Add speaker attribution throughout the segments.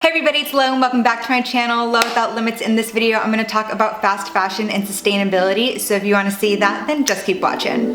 Speaker 1: Everybody, it's Lo and welcome back to my channel, Lo Without Limits. In this video, I'm going to talk about fast fashion and sustainability. So if you want to see that, then just keep watching.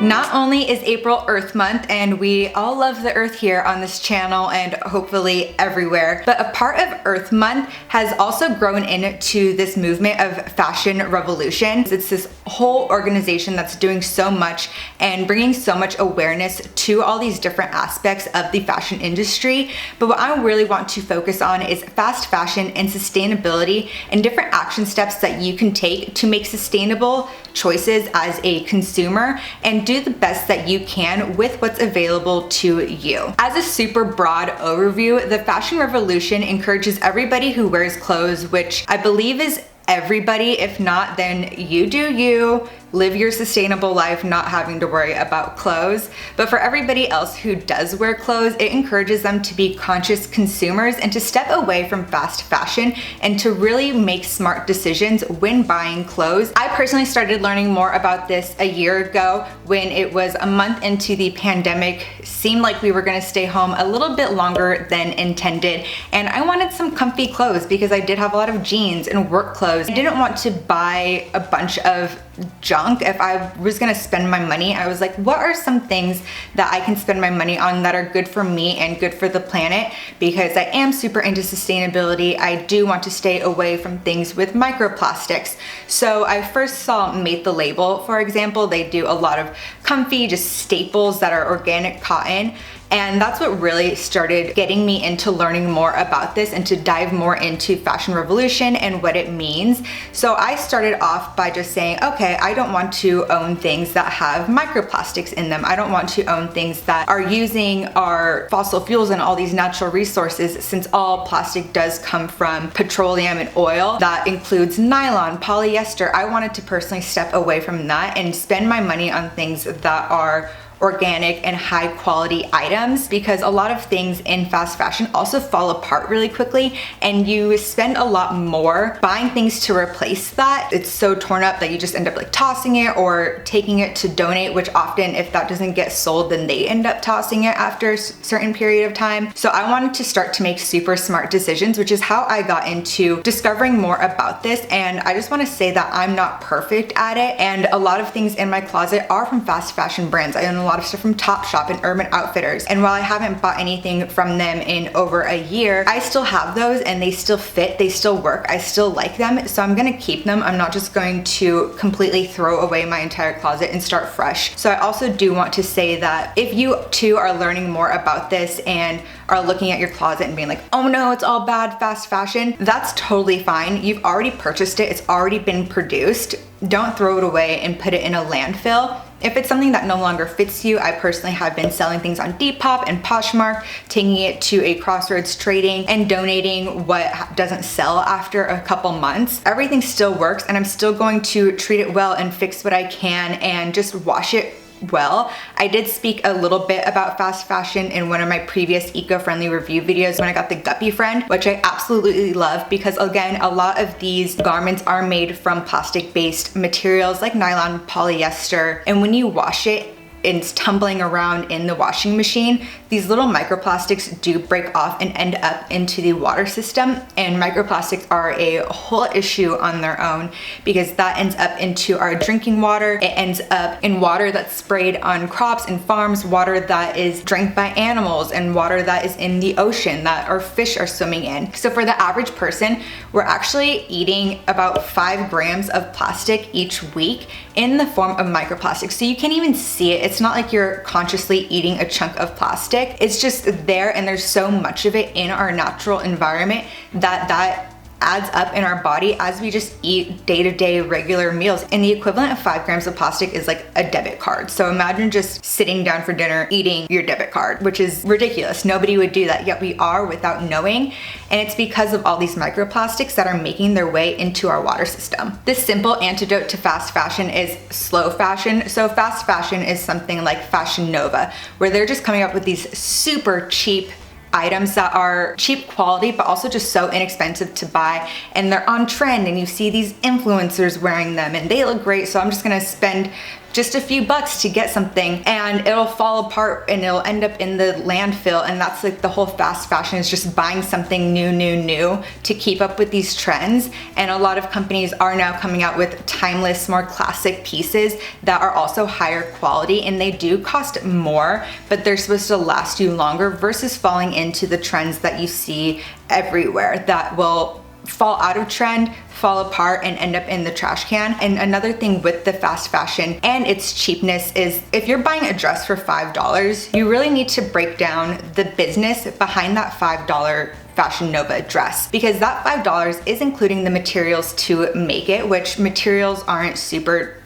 Speaker 1: Not only is April Earth Month, and we all love the earth here on this channel and hopefully everywhere, but a part of Earth Month has also grown into this movement of fashion revolution. It's this whole organization that's doing so much and bringing so much awareness to all these different aspects of the fashion industry. But what I really want to focus on is fast fashion and sustainability and different action steps that you can take to make sustainable choices as a consumer and do the best that you can with what's available to you. As a super broad overview, the fashion revolution encourages everybody who wears clothes, which I believe is everybody. If not, then you do you. Live your sustainable life not having to worry about clothes. But for everybody else who does wear clothes, it encourages them to be conscious consumers and to step away from fast fashion and to really make smart decisions when buying clothes. I personally started learning more about this a year ago when it was a month into the pandemic. Seemed like we were gonna stay home a little bit longer than intended, and I wanted some comfy clothes because I did have a lot of jeans and work clothes. I didn't want to buy a bunch of junk. If I was gonna spend my money, I was like, what are some things that I can spend my money on that are good for me and good for the planet? Because I am super into sustainability. I do want to stay away from things with microplastics. So I first saw Made the Label, for example. They do a lot of comfy, just staples that are organic cotton. And that's what really started getting me into learning more about this and to dive more into fashion revolution and what it means. So I started off by just saying, okay, I don't want to own things that have microplastics in them. I don't want to own things that are using our fossil fuels and all these natural resources, since all plastic does come from petroleum and oil. That includes nylon, polyester. I wanted to personally step away from that and spend my money on things that are organic and high quality items, because a lot of things in fast fashion also fall apart really quickly and you spend a lot more buying things to replace that. It's so torn up that you just end up like tossing it or taking it to donate, which often if that doesn't get sold, then they end up tossing it after a certain period of time. So I wanted to start to make super smart decisions, which is how I got into discovering more about this. And I just want to say that I'm not perfect at it, and a lot of things in my closet are from fast fashion brands. I own a lot of stuff from Topshop and Urban Outfitters, and while I haven't bought anything from them in over a year, I still have those and they still fit, they still work, I still like them, so I'm gonna keep them. I'm not just going to completely throw away my entire closet and start fresh. So I also do want to say that if you too are learning more about this and are looking at your closet and being like, oh no, it's all bad fast fashion, that's totally fine. You've already purchased it, it's already been produced. Don't throw it away and put it in a landfill. If it's something that no longer fits you, I personally have been selling things on Depop and Poshmark, taking it to a Crossroads trading and donating what doesn't sell after a couple months. Everything still works, and I'm still going to treat it well and fix what I can and just wash it well. I did speak a little bit about fast fashion in one of my previous eco-friendly review videos when I got the Guppy Friend, which I absolutely love because, again, a lot of these garments are made from plastic-based materials like nylon, polyester, and when you wash it, it's tumbling around in the washing machine, these little microplastics do break off and end up into the water system. And microplastics are a whole issue on their own because that ends up into our drinking water. It ends up in water that's sprayed on crops and farms, water that is drank by animals, and water that is in the ocean that our fish are swimming in. So for the average person, we're actually eating about 5 grams of plastic each week in the form of microplastics. So you can't even see it. It's not like you're consciously eating a chunk of plastic. It's just there, and there's so much of it in our natural environment that adds up in our body as we just eat day-to-day regular meals. And the equivalent of 5 grams of plastic is like a debit card. So imagine just sitting down for dinner eating your debit card, which is ridiculous. Nobody would do that, yet we are without knowing. And it's because of all these microplastics that are making their way into our water system. This simple antidote to fast fashion is slow fashion. So fast fashion is something like Fashion Nova, where they're just coming up with these super cheap items that are cheap quality but also just so inexpensive to buy, and they're on trend and you see these influencers wearing them and they look great, so I'm just gonna spend just a few bucks to get something, and it'll fall apart and it'll end up in the landfill. And that's like the whole fast fashion, is just buying something new to keep up with these trends. And a lot of companies are now coming out with timeless, more classic pieces that are also higher quality, and they do cost more, but they're supposed to last you longer versus falling into the trends that you see everywhere that will fall out of trend, fall apart, and end up in the trash can. And another thing with the fast fashion and its cheapness is, if you're buying a dress for $5, you really need to break down the business behind that $5 Fashion Nova dress, because that $5 is including the materials to make it, which materials aren't super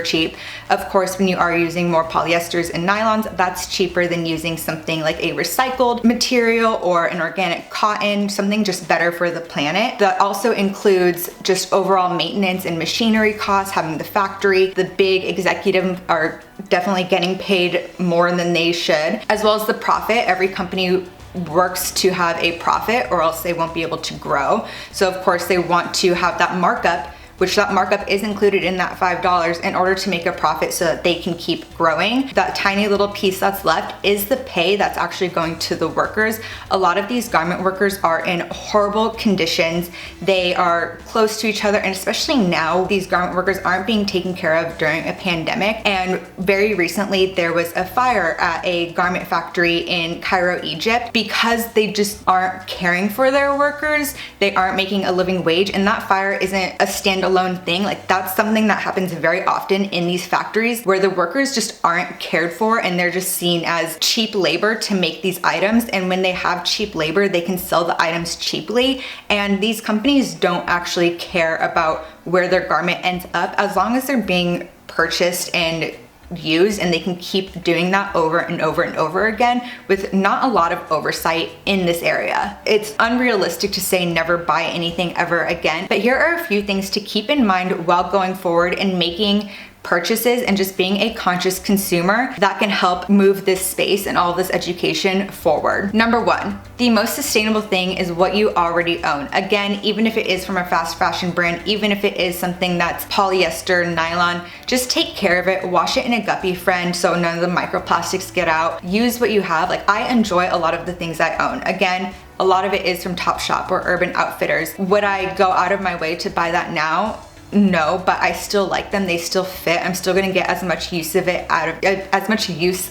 Speaker 1: cheap. Of course, when you are using more polyesters and nylons, that's cheaper than using something like a recycled material or an organic cotton, something just better for the planet. That also includes just overall maintenance and machinery costs, having the factory. The big executives are definitely getting paid more than they should, as well as the profit. Every company works to have a profit, or else they won't be able to grow. So of course they want to have that markup, which that markup is included in that $5 in order to make a profit so that they can keep growing. That tiny little piece that's left is the pay that's actually going to the workers. A lot of these garment workers are in horrible conditions. They are close to each other, and especially now, these garment workers aren't being taken care of during a pandemic. And very recently, there was a fire at a garment factory in Cairo, Egypt, because they just aren't caring for their workers. They aren't making a living wage, and that fire isn't a standalone thing. Like, that's something that happens very often in these factories, where the workers just aren't cared for, and they're just seen as cheap labor to make these items. And when they have cheap labor, they can sell the items cheaply, and these companies don't actually care about where their garment ends up, as long as they're being purchased and used, and they can keep doing that over and over again with not a lot of oversight in this area. It's unrealistic to say never buy anything ever again, but here are a few things to keep in mind while going forward and making purchases and just being a conscious consumer that can help move this space and all this education forward. Number one, the most sustainable thing is what you already own. Again, even if it is from a fast fashion brand, even if it is something that's polyester, nylon, just take care of it, wash it in a guppy friend so none of the microplastics get out. Use what you have. Like, I enjoy a lot of the things I own. Again, a lot of it is from Topshop or Urban Outfitters. Would I go out of my way to buy that now? No, but I still like them. They still fit. I'm still gonna get as much use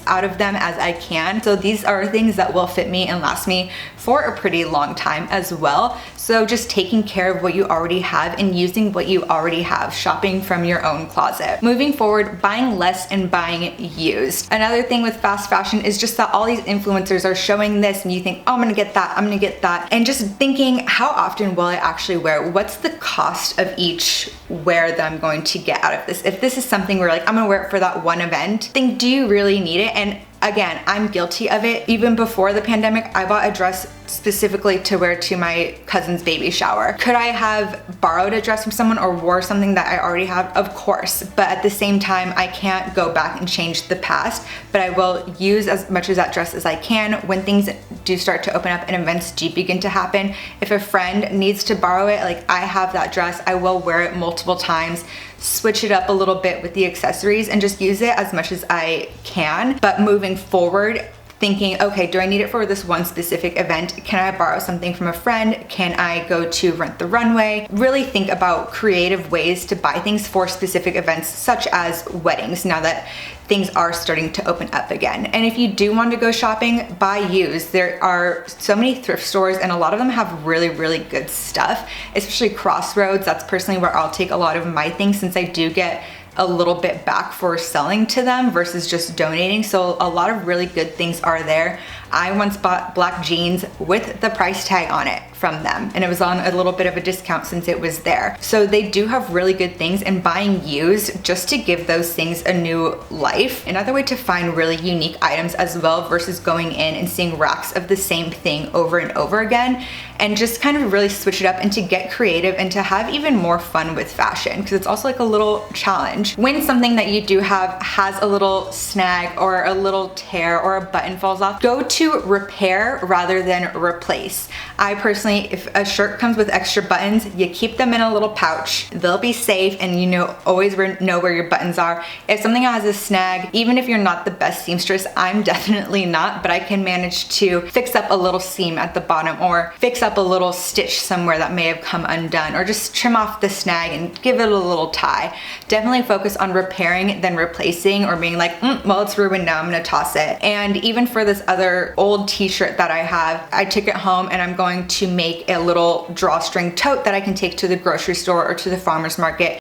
Speaker 1: out of them as I can. So these are things that will fit me and last me for a pretty long time as well. So just taking care of what you already have and using what you already have, shopping from your own closet. Moving forward, buying less and buying used. Another thing with fast fashion is just that all these influencers are showing this, and you think, oh, I'm gonna get that, I'm gonna get that. And just thinking, how often will I actually wear it? What's the cost of each wear that I'm going to get out of this? If this is something where like, I'm gonna wear it for that one event, think, do you really need it? And again, I'm guilty of it. Even before the pandemic, I bought a dress specifically to wear to my cousin's baby shower. Could I have borrowed a dress from someone or wore something that I already have? Of course, but at the same time, I can't go back and change the past, but I will use as much of that dress as I can when things do start to open up and events do begin to happen. If a friend needs to borrow it, like, I have that dress, I will wear it multiple times, switch it up a little bit with the accessories, and just use it as much as I can. But moving forward, thinking, okay, do I need it for this one specific event? Can I borrow something from a friend? Can I go to Rent the Runway? Really think about creative ways to buy things for specific events, such as weddings, now that things are starting to open up again. And if you do want to go shopping, buy used. There are so many thrift stores, and a lot of them have really, really good stuff, especially Crossroads. That's personally where I'll take a lot of my things, since I do get a little bit back for selling to them versus just donating. So a lot of really good things are there. I once bought black jeans with the price tag on it from them, and it was on a little bit of a discount since it was there. So they do have really good things, and buying used just to give those things a new life. Another way to find really unique items as well, versus going in and seeing racks of the same thing over and over again. and just kind of really switch it up and to get creative and to have even more fun with fashion, because it's also like a little challenge. When something that you do have has a little snag or a little tear or a button falls off, go to repair rather than replace. I personally, if a shirt comes with extra buttons, you keep them in a little pouch. They'll be safe, and you know, always know where your buttons are. If something has a snag, even if you're not the best seamstress, I'm definitely not, but I can manage to fix up a little seam at the bottom or fix up a little stitch somewhere that may have come undone, or just trim off the snag and give it a little tie. Definitely focus on repairing than replacing or being like, well, it's ruined now, I'm gonna toss it. And even for this other old t-shirt that I have, I took it home and I'm going to make a little drawstring tote that I can take to the grocery store or to the farmer's market.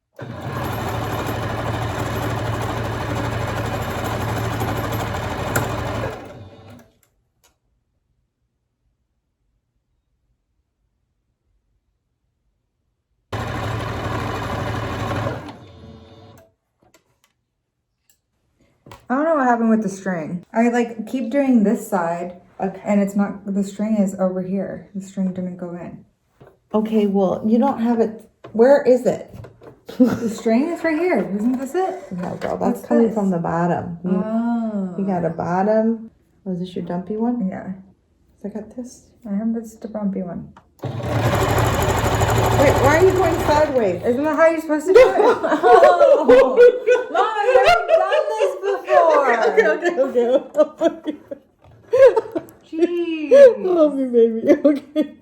Speaker 1: I don't know what happened with the string. I like keep doing this side, okay, and it's not, the string is over here. The string didn't go in.
Speaker 2: Okay, well, you don't have it. Where is it?
Speaker 1: The string is right here. Isn't this it?
Speaker 2: No, girl, that's coming from the bottom. You got a bottom. Was this your dumpy one?
Speaker 1: Yeah.
Speaker 2: I got this.
Speaker 1: I have this the bumpy one.
Speaker 2: Wait, why are you going sideways?
Speaker 1: Isn't that how you're supposed to do it? Oh, Mom, I've never done this before.
Speaker 2: Okay.
Speaker 1: Jeez.
Speaker 2: Love you, baby. Okay.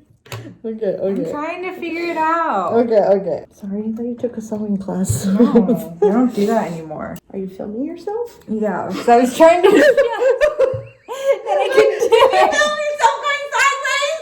Speaker 1: I'm trying to figure it out.
Speaker 2: Okay. Sorry that you took a sewing class.
Speaker 1: No, I don't do that anymore.
Speaker 2: Are you filming yourself?
Speaker 1: Yeah, because I was trying to. Then I could do it. You film yourself going sideways?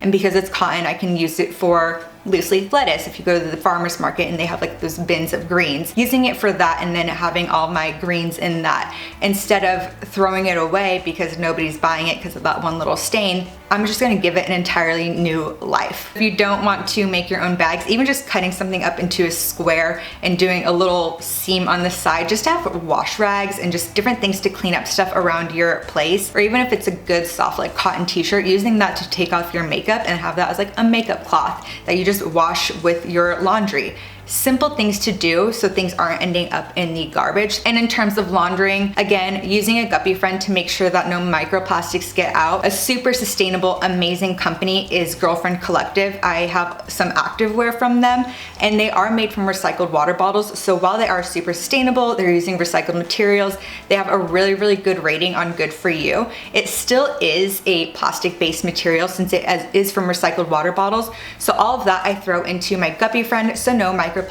Speaker 1: And because it's cotton, I can use it for loose leaf lettuce. If you go to the farmer's market and they have like those bins of greens, using it for that and then having all my greens in that, instead of throwing it away because nobody's buying it because of that one little stain, I'm just gonna give it an entirely new life. If you don't want to make your own bags, even just cutting something up into a square and doing a little seam on the side, just to have wash rags and just different things to clean up stuff around your place, or even if it's a good soft like cotton t-shirt, using that to take off your makeup and have that as like a makeup cloth that you just wash with your laundry. Simple things to do so things aren't ending up in the garbage. And in terms of laundering, again, using a guppy friend to make sure that no microplastics get out. A super sustainable, amazing company is Girlfriend Collective. I have some activewear from them, and they are made from recycled water bottles. So while they are super sustainable, they're using recycled materials, they have a really, really good rating on Good For You. It still is a plastic-based material since it is from recycled water bottles. So all of that I throw into my guppy friend, so no microplastics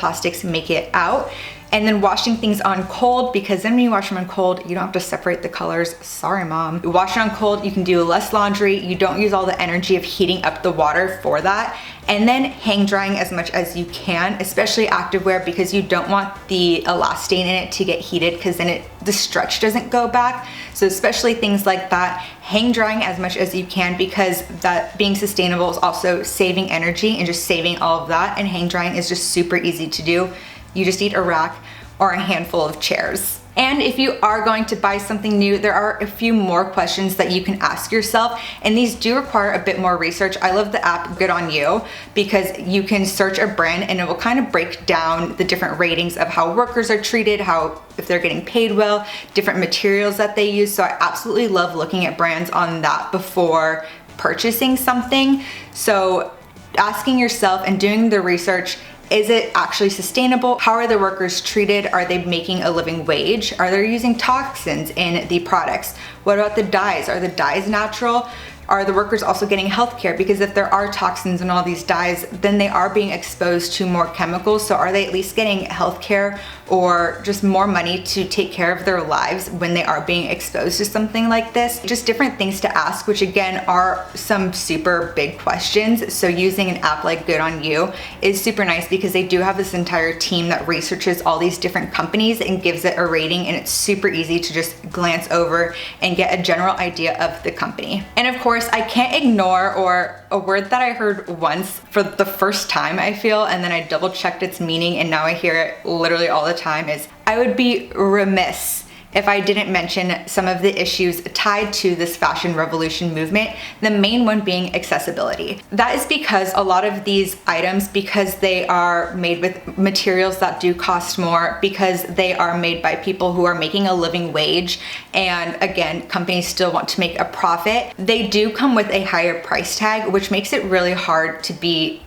Speaker 1: make it out. And then washing things on cold, because then when you wash them on cold, you don't have to separate the colors. Sorry, Mom. You wash it on cold, you can do less laundry. You don't use all the energy of heating up the water for that. And then hang drying as much as you can, especially activewear, because you don't want the elastane in it to get heated, because then the stretch doesn't go back. So especially things like that, hang drying as much as you can, because that being sustainable is also saving energy and just saving all of that. And hang drying is just super easy to do. You just need a rack or a handful of chairs. And if you are going to buy something new, there are a few more questions that you can ask yourself, and these do require a bit more research. I love the app Good On You because you can search a brand and it will kind of break down the different ratings of how workers are treated, if they're getting paid well, different materials that they use. So I absolutely love looking at brands on that before purchasing something. So asking yourself and doing the research, is it actually sustainable? How are the workers treated? Are they making a living wage? Are they using toxins in the products? What about the dyes? Are the dyes natural? Are the workers also getting health care? Because if there are toxins in all these dyes, then they are being exposed to more chemicals. So are they at least getting health care or just more money to take care of their lives when they are being exposed to something like this? Just different things to ask, which again are some super big questions. So using an app like Good On You is super nice because they do have this entire team that researches all these different companies and gives it a rating, and it's super easy to just glance over and get a general idea of the company. And of course, course, I can't ignore or a word that I heard once for the first time, I feel, and then I double checked its meaning and now I hear it literally all the time, is I would be remiss if I didn't mention some of the issues tied to this fashion revolution movement, the main one being accessibility. That is because a lot of these items, because they are made with materials that do cost more, because they are made by people who are making a living wage, and again, companies still want to make a profit, they do come with a higher price tag, which makes it really hard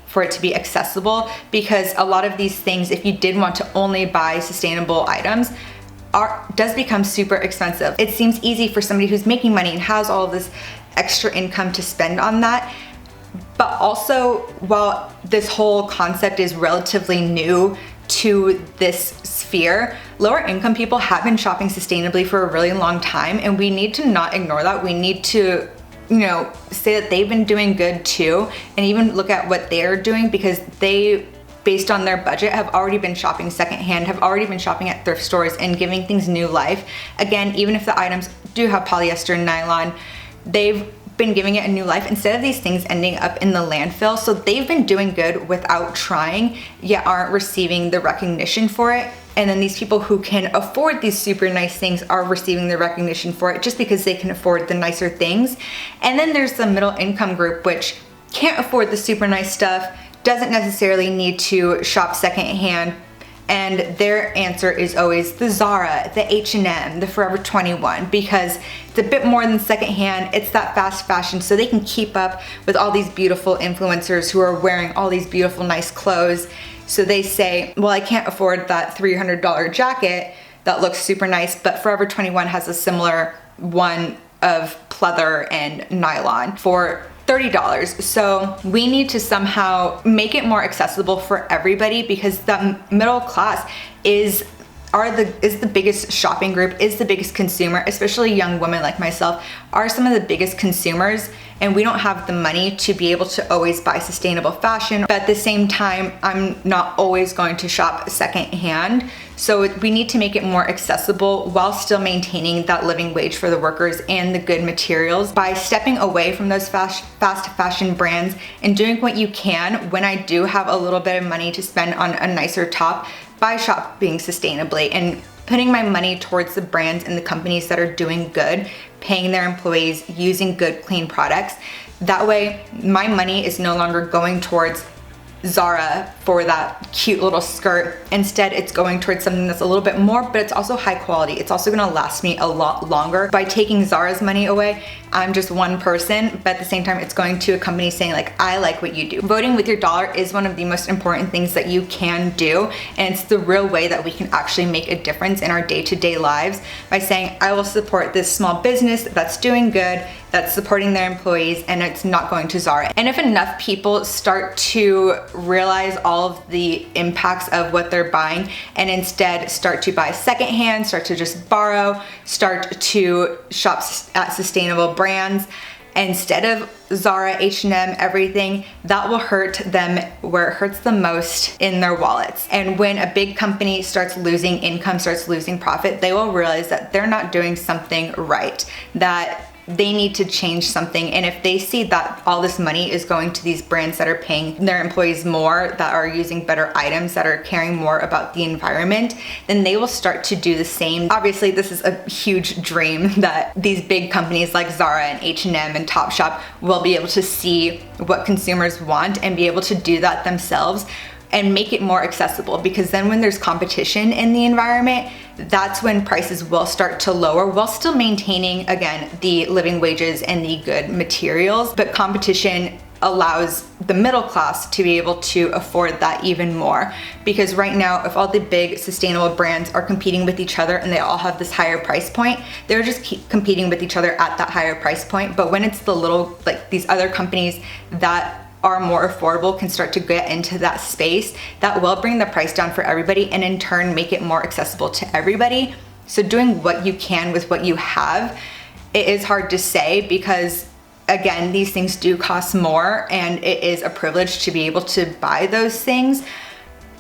Speaker 1: for it to be accessible, because a lot of these things, if you did want to only buy sustainable items, does become super expensive. It seems easy for somebody who's making money and has all this extra income to spend on that. But also, while this whole concept is relatively new to this sphere, lower income people have been shopping sustainably for a really long time, and we need to not ignore that. We need to, say that they've been doing good too, and even look at what they're doing, because they, based on their budget, have already been shopping secondhand, have already been shopping at thrift stores and giving things new life. Again, even if the items do have polyester and nylon, they've been giving it a new life instead of these things ending up in the landfill. So they've been doing good without trying, yet aren't receiving the recognition for it. And then these people who can afford these super nice things are receiving the recognition for it just because they can afford the nicer things. And then there's the middle income group, which can't afford the super nice stuff, doesn't necessarily need to shop secondhand, and their answer is always the Zara, the H&M, the Forever 21, because it's a bit more than secondhand, it's that fast fashion, so they can keep up with all these beautiful influencers who are wearing all these beautiful nice clothes. So they say, well, I can't afford that $300 jacket that looks super nice, but Forever 21 has a similar one of pleather and nylon for $30. So we need to somehow make it more accessible for everybody, because the middle class is the biggest shopping group, is the biggest consumer, especially young women like myself are some of the biggest consumers, and we don't have the money to be able to always buy sustainable fashion. But at the same time, I'm not always going to shop secondhand. So we need to make it more accessible while still maintaining that living wage for the workers and the good materials by stepping away from those fast fashion brands and doing what you can. When I do have a little bit of money to spend on a nicer top, by shopping sustainably and putting my money towards the brands and the companies that are doing good, paying their employees, using good, clean products. That way, my money is no longer going towards Zara for that cute little skirt. Instead, it's going towards something that's a little bit more, but it's also high quality. It's also gonna last me a lot longer. By taking Zara's money away, I'm just one person, but at the same time, it's going to a company saying like, I like what you do. Voting with your dollar is one of the most important things that you can do, and it's the real way that we can actually make a difference in our day-to-day lives by saying, I will support this small business that's doing good, that's supporting their employees, and it's not going to Zara. And if enough people start to realize all of the impacts of what they're buying and instead start to buy secondhand, start to just borrow, start to shop at sustainable brands instead of Zara, H&M, everything, that will hurt them where it hurts the most, in their wallets. And when a big company starts losing income, starts losing profit, they will realize that they're not doing something right, that they need to change something. And if they see that all this money is going to these brands that are paying their employees more, that are using better items, that are caring more about the environment, then they will start to do the same. Obviously, this is a huge dream that these big companies like Zara and H&M and Topshop will be able to see what consumers want and be able to do that themselves and make it more accessible, because then when there's competition in the environment, that's when prices will start to lower while still maintaining, again, the living wages and the good materials. But competition allows the middle class to be able to afford that even more, because right now, if all the big sustainable brands are competing with each other and they all have this higher price point, they're just keep competing with each other at that higher price point. But when it's the little, like these other companies that are more affordable can start to get into that space, that will bring the price down for everybody and in turn make it more accessible to everybody. So doing what you can with what you have, it is hard to say, because again, these things do cost more and it is a privilege to be able to buy those things,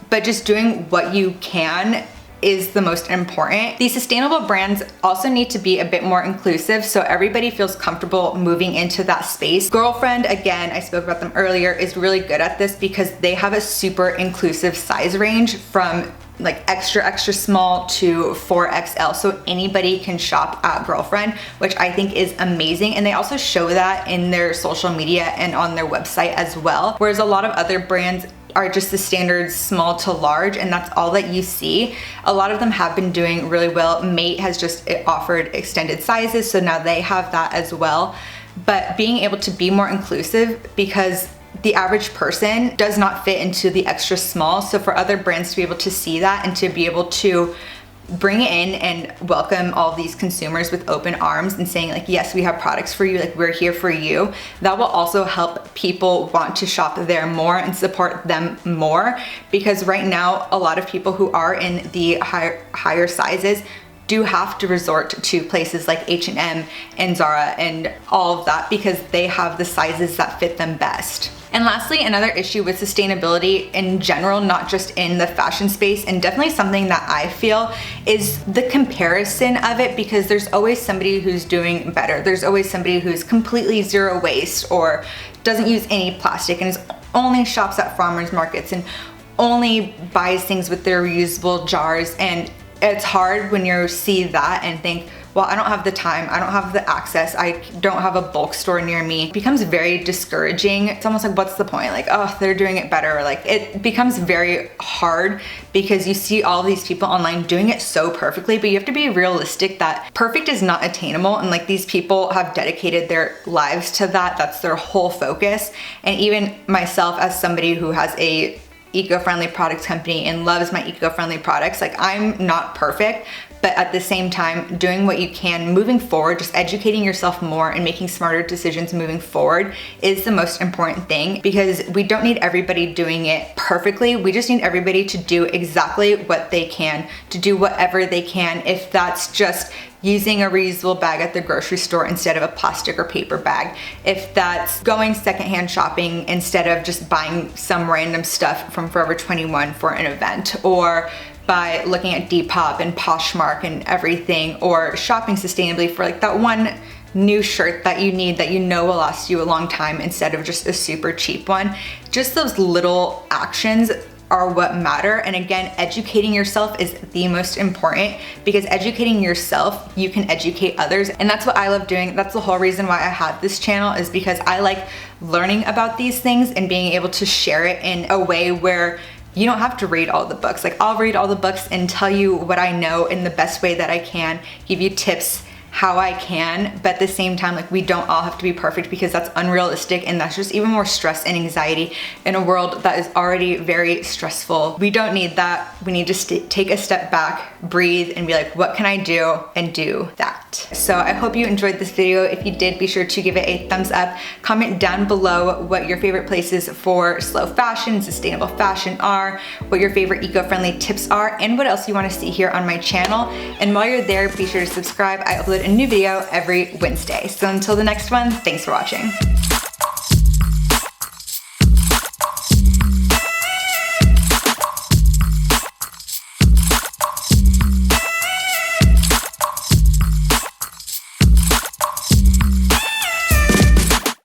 Speaker 1: but just doing what you can is the most important. These sustainable brands also need to be a bit more inclusive so everybody feels comfortable moving into that space. Girlfriend, again, I spoke about them earlier, is really good at this because they have a super inclusive size range from like extra small to 4XL, so anybody can shop at Girlfriend, which I think is amazing. And they also show that in their social media and on their website as well, whereas a lot of other brands are just the standard small to large, and that's all that you see. A lot of them have been doing really well. Mate has just offered extended sizes, so now they have that as well. But being able to be more inclusive, because the average person does not fit into the extra small. So for other brands to be able to see that and to be able to bring it in and welcome all these consumers with open arms and saying like, yes, we have products for you, like we're here for you, that will also help people want to shop there more and support them more. Because right now, a lot of people who are in the higher sizes do have to resort to places like H&M and Zara and all of that because they have the sizes that fit them best. And lastly, another issue with sustainability in general, not just in the fashion space, and definitely something that I feel, is the comparison of it, because there's always somebody who's doing better. There's always somebody who's completely zero waste or doesn't use any plastic and only shops at farmers markets and only buys things with their reusable jars. And it's hard when you see that and think, well, I don't have the time, I don't have the access, I don't have a bulk store near me. It becomes very discouraging. It's almost like, what's the point? Like, oh, they're doing it better. Like, it becomes very hard because you see all these people online doing it so perfectly, but you have to be realistic that perfect is not attainable. And like, these people have dedicated their lives to that. That's their whole focus. And even myself, as somebody who has a eco-friendly products company and loves my eco-friendly products, like, I'm not perfect, but at the same time, doing what you can moving forward, just educating yourself more and making smarter decisions moving forward is the most important thing, because we don't need everybody doing it perfectly. We just need everybody to do exactly what they can, to do whatever they can. If that's just using a reusable bag at the grocery store instead of a plastic or paper bag, if that's going secondhand shopping instead of just buying some random stuff from Forever 21 for an event, or by looking at Depop and Poshmark and everything, or shopping sustainably for like that one new shirt that you need that you know will last you a long time instead of just a super cheap one. Just those little actions are what matter. And again, educating yourself is the most important, because educating yourself, you can educate others. And that's what I love doing. That's the whole reason why I have this channel, is because I like learning about these things and being able to share it in a way where you don't have to read all the books. Like, I'll read all the books and tell you what I know in the best way that I can, give you tips how I can, but at the same time, like, we don't all have to be perfect, because that's unrealistic, and that's just even more stress and anxiety in a world that is already very stressful. We don't need that. We need to take a step back, breathe, and be like, what can I do, and do that. So I hope you enjoyed this video. If you did, be sure to give it a thumbs up. Comment down below what your favorite places for slow fashion, sustainable fashion are, what your favorite eco-friendly tips are, and what else you want to see here on my channel. And while you're there, be sure to subscribe. I upload a new video every Wednesday. So until the next one, thanks for watching.